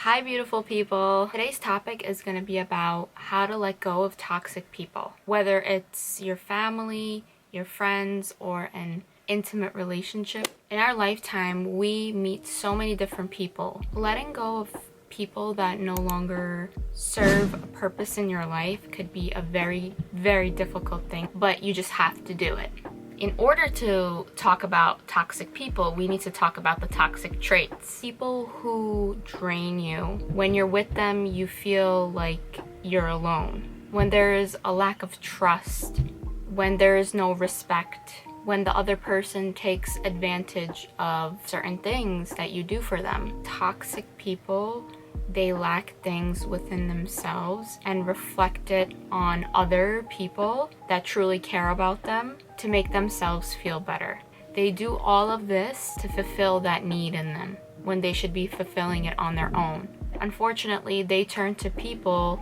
Hi beautiful people. Today's topic is going to be about how to let go of toxic people. Whether it's your family, your friends, or an intimate relationship. In our lifetime, we meet so many different people. Letting go of people that no longer serve a purpose in your life could be a very, very difficult thing, but you just have to do it. In order to talk about toxic people, we need to talk about the toxic traits. People who drain you. When you're with them, you feel like you're alone. When there is a lack of trust, when there is no respect, when the other person takes advantage of certain things that you do for them. Toxic people, they lack things within themselves and reflect it on other people that truly care about them to make themselves feel better. They do all of this to fulfill that need in them when they should be fulfilling it on their own. Unfortunately, they turn to people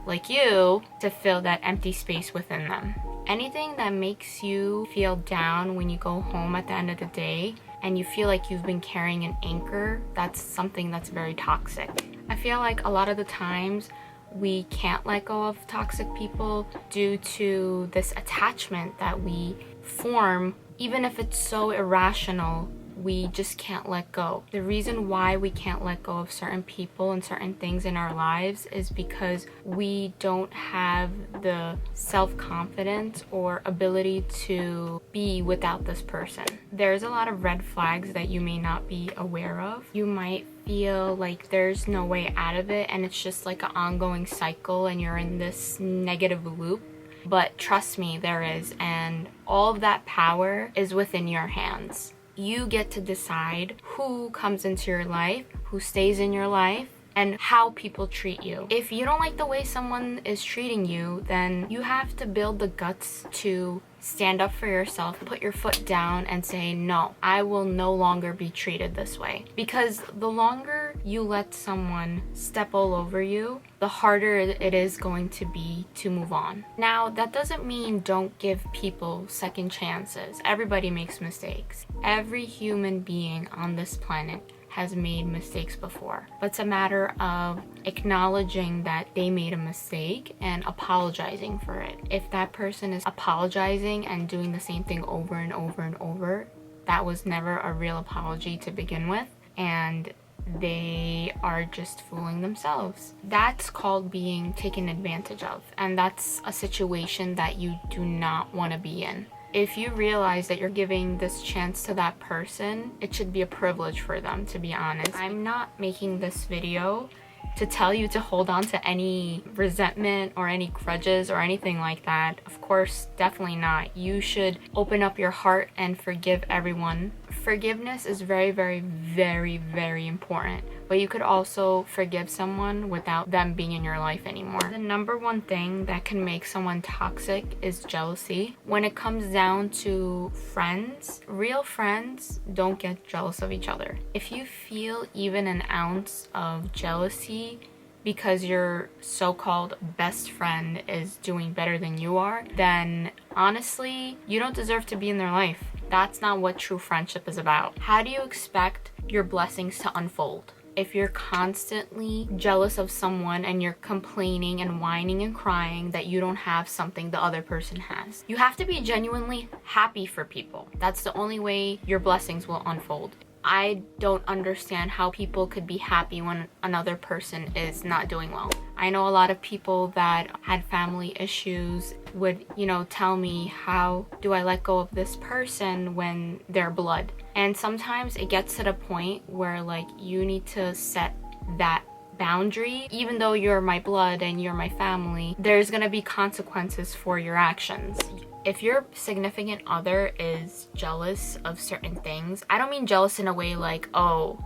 like you to fill that empty space within them. Anything that makes you feel down when you go home at the end of the day and you feel like you've been carrying an anchor, that's something that's very toxic. I feel like a lot of the times we can't let go of toxic people due to this attachment that we form. Even if it's so irrational, we just can't let go. The reason why we can't let go of certain people and certain things in our lives is because we don't have the self-confidence or ability to be without this person. There's a lot of red flags that you may not be aware of. You might feel like there's no way out of it and it's just like an ongoing cycle and you're in this negative loop. But trust me, there is, and all of that power is within your hands. You get to decide who comes into your life, who stays in your life, and how people treat you. If you don't like the way someone is treating you, then you have to build the guts to stand up for yourself, put your foot down and say, no, I will no longer be treated this way. Because the longer you let someone step all over you, the harder it is going to be to move on. Now, that doesn't mean don't give people second chances. Everybody makes mistakes. Every human being on this planet has made mistakes before, but it's a matter of acknowledging that they made a mistake and apologizing for it. If that person is apologizing and doing the same thing over and over and over, that was never a real apology to begin with, and they are just fooling themselves. That's called being taken advantage of, and that's a situation that you do not want to be in. If you realize that you're giving this chance to that person, it should be a privilege for them, to be honest. I'm not making this video to tell you to hold on to any resentment or any grudges or anything like that. Of course, definitely not. You should open up your heart and forgive everyone. Forgiveness is very, very, very, very important. But you could also forgive someone without them being in your life anymore. The number one thing that can make someone toxic is jealousy. When it comes down to friends, real friends don't get jealous of each other. If you feel even an ounce of jealousy because your so-called best friend is doing better than you are, then honestly, you don't deserve to be in their life. That's not what true friendship is about. How do you expect your blessings to unfold if you're constantly jealous of someone and you're complaining and whining and crying that you don't have something the other person has? You have to be genuinely happy for people. That's the only way your blessings will unfold. I don't understand how people could be happy when another person is not doing well. I know a lot of people that had family issues would, tell me, how do I let go of this person when they're blood? And sometimes it gets to the point where you need to set that boundary. Even though you're my blood and you're my family, there's gonna be consequences for your actions. If your significant other is jealous of certain things, I don't mean jealous in a way like, oh,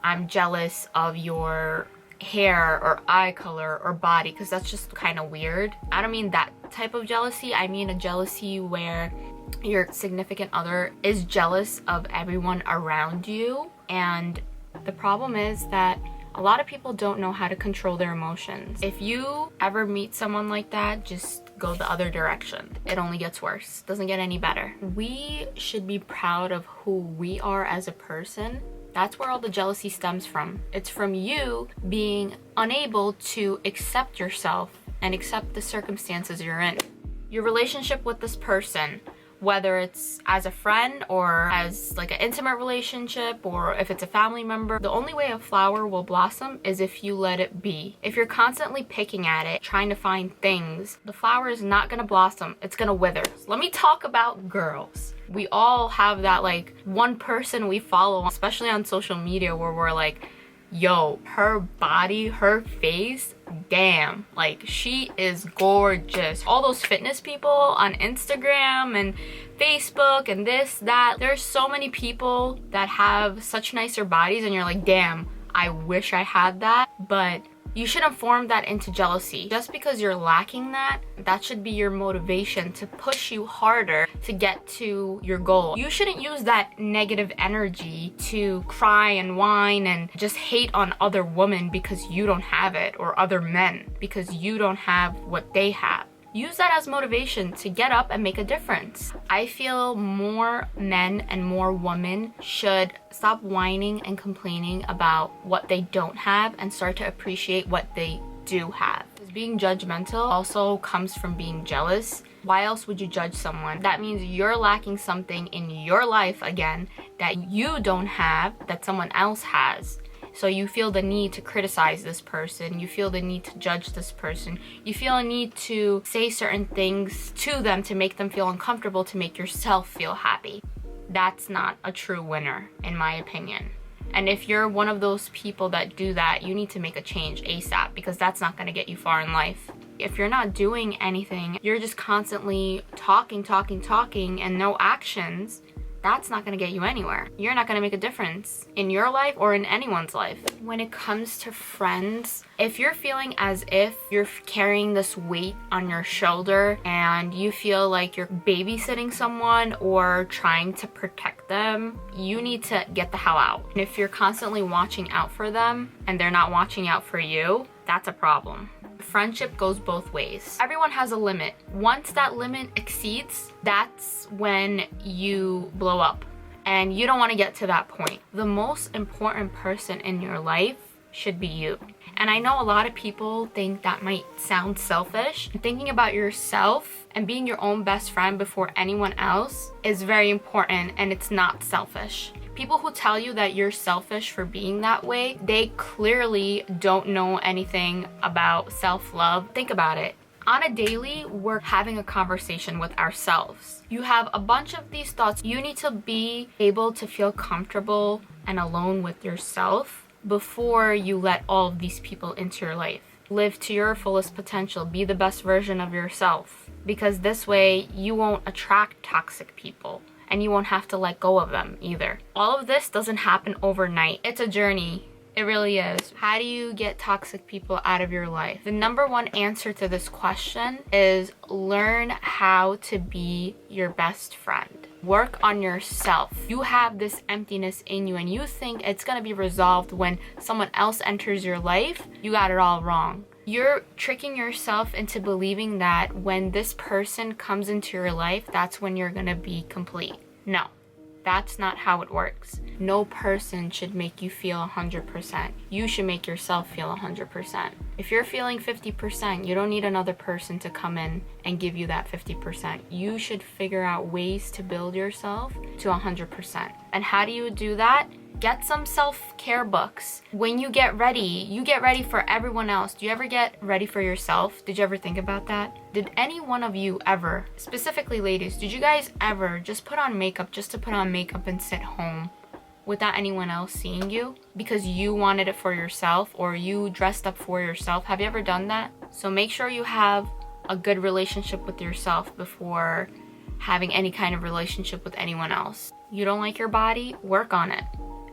I'm jealous of your hair or eye color or body, because that's just kind of weird. I don't mean that type of jealousy. I mean a jealousy where your significant other is jealous of everyone around you. And the problem is that a lot of people don't know how to control their emotions. If you ever meet someone like that, just go the other direction. It only gets worse. Doesn't get any better. We should be proud of who we are as a person That's where all the jealousy stems from. It's from you being unable to accept yourself and accept the circumstances you're in. Your relationship with this person, whether it's as a friend or as like an intimate relationship or if it's a family member, the only way a flower will blossom is if you let it be. If you're constantly picking at it, trying to find things, the flower is not gonna blossom, it's gonna wither. So let me talk about girls. We all have that like one person we follow, especially on social media, where we're like, yo, her body, her face, damn, like she is gorgeous. All those fitness people on Instagram and Facebook and this, that, there's so many people that have such nicer bodies and you're like, damn, I wish I had that. But you shouldn't form that into jealousy. Just because you're lacking that, that should be your motivation to push you harder to get to your goal. You shouldn't use that negative energy to cry and whine and just hate on other women because you don't have it, or other men because you don't have what they have. Use that as motivation to get up and make a difference. I feel more men and more women should stop whining and complaining about what they don't have and start to appreciate what they do have. Because being judgmental also comes from being jealous. Why else would you judge someone? That means you're lacking something in your life again that you don't have that someone else has. So you feel the need to criticize this person, you feel the need to judge this person, you feel a need to say certain things to them to make them feel uncomfortable, to make yourself feel happy. That's not a true winner, in my opinion. And if you're one of those people that do that, you need to make a change ASAP, because that's not going to get you far in life. If you're not doing anything, you're just constantly talking and no actions, that's not gonna get you anywhere. You're not gonna make a difference in your life or in anyone's life. When it comes to friends, if you're feeling as if you're carrying this weight on your shoulder and you feel like you're babysitting someone or trying to protect them, you need to get the hell out. And if you're constantly watching out for them and they're not watching out for you, that's a problem. Friendship goes both ways. Everyone has a limit. Once that limit exceeds, that's when you blow up. And you don't want to get to that point. The most important person in your life should be you. And I know a lot of people think that might sound selfish. Thinking about yourself and being your own best friend before anyone else is very important, and it's not selfish. People who tell you that you're selfish for being that way, they clearly don't know anything about self-love. Think about it. On a daily, we're having a conversation with ourselves. You have a bunch of these thoughts. You need to be able to feel comfortable and alone with yourself before you let all of these people into your life. Live to your fullest potential. Be the best version of yourself. Because this way, you won't attract toxic people. And you won't have to let go of them either. All of this doesn't happen overnight. It's a journey. It really is. How do you get toxic people out of your life? The number one answer to this question is learn how to be your best friend. Work on yourself. You have this emptiness in you and you think it's gonna be resolved when someone else enters your life. You got it all wrong. You're tricking yourself into believing that when this person comes into your life, that's when you're gonna be complete. No, that's not how it works. No person should make you feel 100%. You should make yourself feel 100%. If you're feeling 50%, you don't need another person to come in and give you that 50%. You should figure out ways to build yourself to 100%. And how do you do that? Get some self-care books. When you get ready for everyone else. Do you ever get ready for yourself? Did you ever think about that? Did any one of you ever, specifically ladies, did you guys ever just put on makeup just to put on makeup and sit home without anyone else seeing you? Because you wanted it for yourself or you dressed up for yourself. Have you ever done that? So make sure you have a good relationship with yourself before having any kind of relationship with anyone else. You don't like your body? Work on it.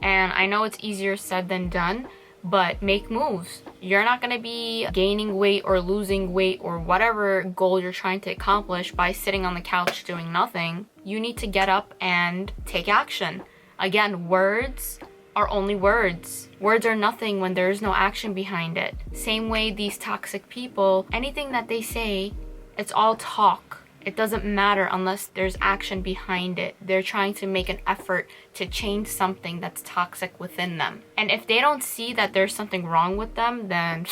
And I know it's easier said than done, but make moves. You're not gonna be gaining weight or losing weight or whatever goal you're trying to accomplish by sitting on the couch doing nothing. You need to get up and take action. Again, words are only words. Words are nothing when there is no action behind it. Same way these toxic people, anything that they say, it's all talk. It doesn't matter unless there's action behind it. They're trying to make an effort to change something that's toxic within them. And if they don't see that there's something wrong with them, then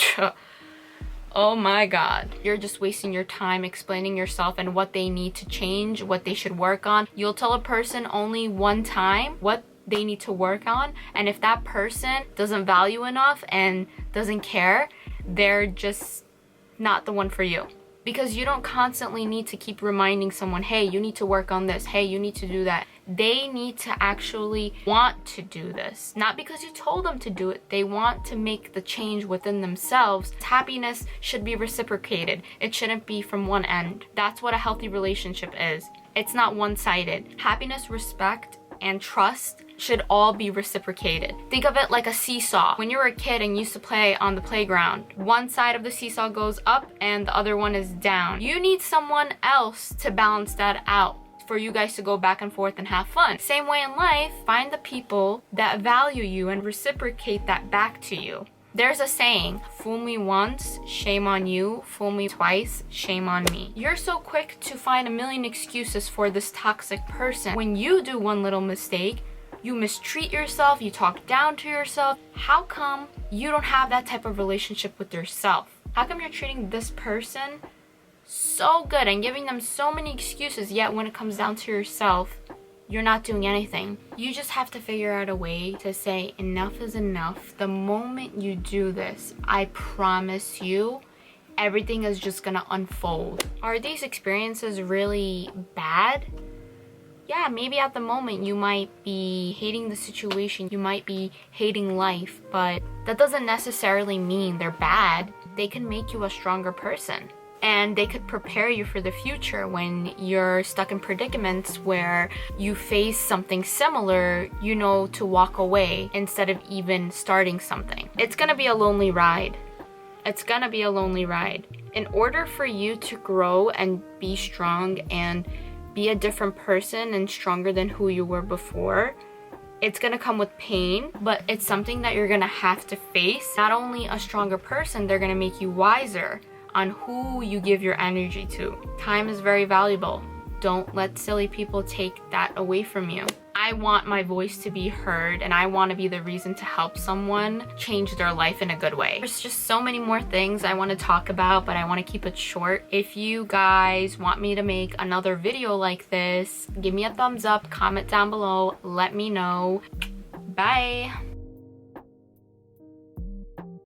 oh my god, you're just wasting your time explaining yourself and what they need to change, what they should work on. You'll tell a person only one time what they need to work on, and if that person doesn't value enough and doesn't care, they're just not the one for you. Because you don't constantly need to keep reminding someone, hey, you need to work on this, hey, you need to do that. They need to actually want to do this. Not because you told them to do it. They want to make the change within themselves. Happiness should be reciprocated. It shouldn't be from one end. That's what a healthy relationship is. It's not one-sided. Happiness, respect, and trust should all be reciprocated. Think of it like a seesaw. When you were a kid and used to play on the playground, one side of the seesaw goes up and the other one is down. You need someone else to balance that out for you guys to go back and forth and have fun. Same way in life, find the people that value you and reciprocate that back to you. There's a saying, fool me once, shame on you. Fool me twice, shame on me. You're so quick to find a million excuses for this toxic person. When you do one little mistake, you mistreat yourself, you talk down to yourself. How come you don't have that type of relationship with yourself? How come you're treating this person so good and giving them so many excuses, yet when it comes down to yourself, you're not doing anything? You just have to figure out a way to say enough is enough. The moment you do this, I promise you, everything is just gonna unfold. Are these experiences really bad? Yeah, maybe at the moment you might be hating the situation, you might be hating life, but that doesn't necessarily mean they're bad. They can make you a stronger person. And they could prepare you for the future when you're stuck in predicaments where you face something similar, you know to walk away instead of even starting something. It's gonna be a lonely ride. It's gonna be a lonely ride. In order for you to grow and be strong and be a different person and stronger than who you were before, it's gonna come with pain, but it's something that you're gonna have to face. Not only a stronger person, they're gonna make you wiser on who you give your energy to. Time is very valuable. Don't let silly people take that away from you. I want my voice to be heard, and I want to be the reason to help someone change their life in a good way. There's just so many more things I want to talk about, but I want to keep it short. If you guys want me to make another video like this, give me a thumbs up, comment down below, let me know. Bye!